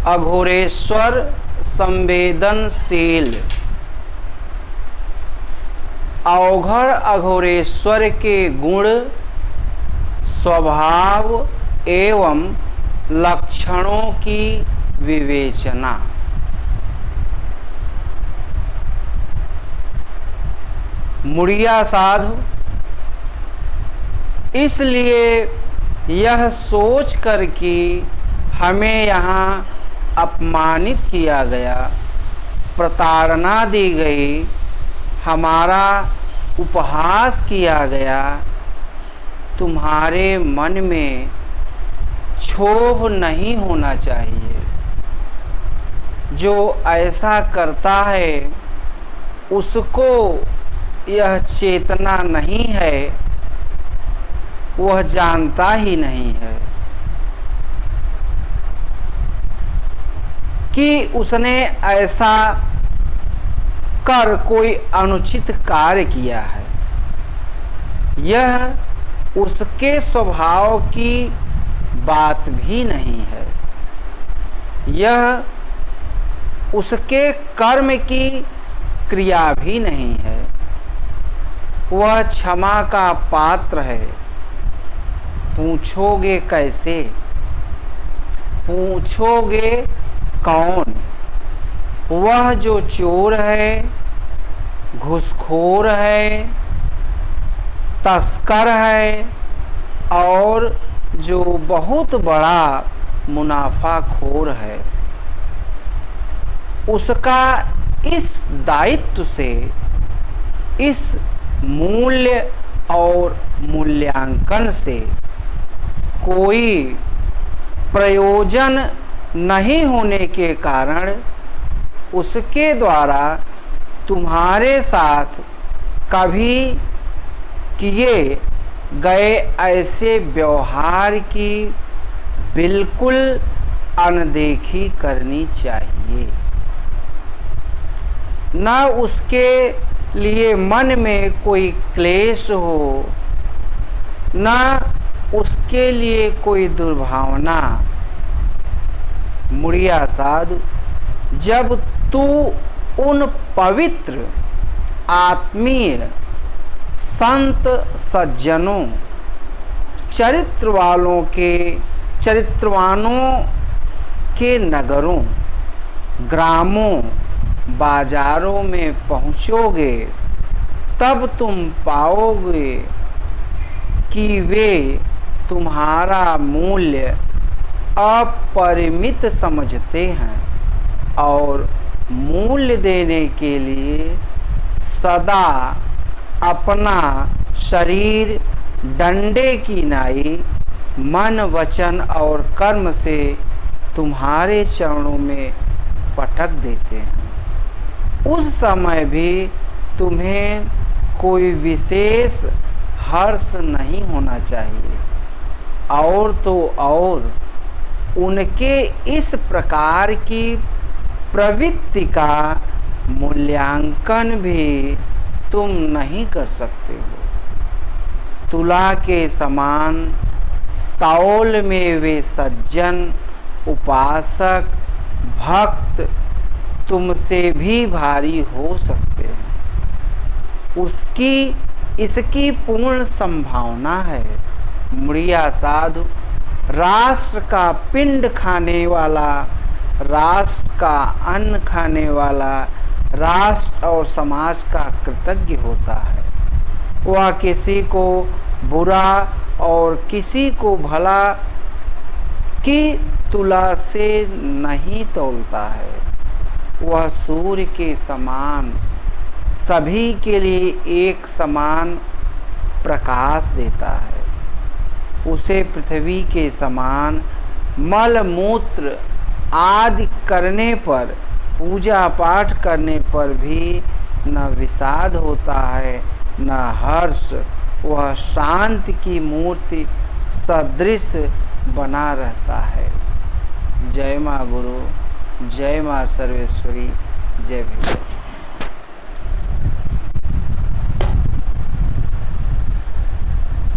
अघोरेश्वर संवेदनशील। अवघड़ अघोरेश्वर के गुण, स्वभाव एवं लक्षणों की विवेचना। मुड़िया साधु इसलिए यह सोच कर कि हमें यहाँ अपमानित किया गया, प्रताड़ना दी गई, हमारा उपहास किया गया, तुम्हारे मन में क्षोभ नहीं होना चाहिए। जो ऐसा करता है उसको यह चेतना नहीं है, वह जानता ही नहीं है कि उसने ऐसा कर कोई अनुचित कार्य किया है। यह उसके स्वभाव की बात भी नहीं है, यह उसके कर्म की क्रिया भी नहीं है। वह क्षमा का पात्र है। पूछोगे कैसे? पूछोगे कौन? वह जो चोर है, घूसखोर है, तस्कर है और जो बहुत बड़ा मुनाफाखोर है, उसका इस दायित्व से, इस मूल्य और मूल्यांकन से कोई प्रयोजन नहीं होने के कारण उसके द्वारा तुम्हारे साथ कभी किए गए ऐसे व्यवहार की बिल्कुल अनदेखी करनी चाहिए। न उसके लिए मन में कोई क्लेश हो, न उसके लिए कोई दुर्भावना। मुड़िया साधु, जब तू उन पवित्र आत्मीय संत सज्जनों, चरित्रवानों के नगरों, ग्रामों, बाजारों में पहुँचोगे, तब तुम पाओगे कि वे तुम्हारा मूल्य अपरिमित समझते हैं और मूल्य देने के लिए सदा अपना शरीर डंडे की नाई मन, वचन और कर्म से तुम्हारे चरणों में पटक देते हैं। उस समय भी तुम्हें कोई विशेष हर्ष नहीं होना चाहिए। और तो और उनके इस प्रकार की प्रवृत्ति का मूल्यांकन भी तुम नहीं कर सकते हो। तुला के समान तौल में वे सज्जन, उपासक, भक्त तुमसे भी भारी हो सकते हैं। इसकी पूर्ण संभावना है। मुड़िया साधु, राष्ट्र का पिंड खाने वाला, राष्ट्र का अन्न खाने वाला, राष्ट्र और समाज का कृतज्ञ होता है। वह किसी को बुरा और किसी को भला की तुला से नहीं तौलता है। वह सूर्य के समान सभी के लिए एक समान प्रकाश देता है। उसे पृथ्वी के समान मल मूत्र आदि करने पर, पूजा पाठ करने पर भी न विषाद होता है न हर्ष। वह शांति की मूर्ति सदृश बना रहता है। जय माँ गुरु, जय माँ सर्वेश्वरी, जय भैया।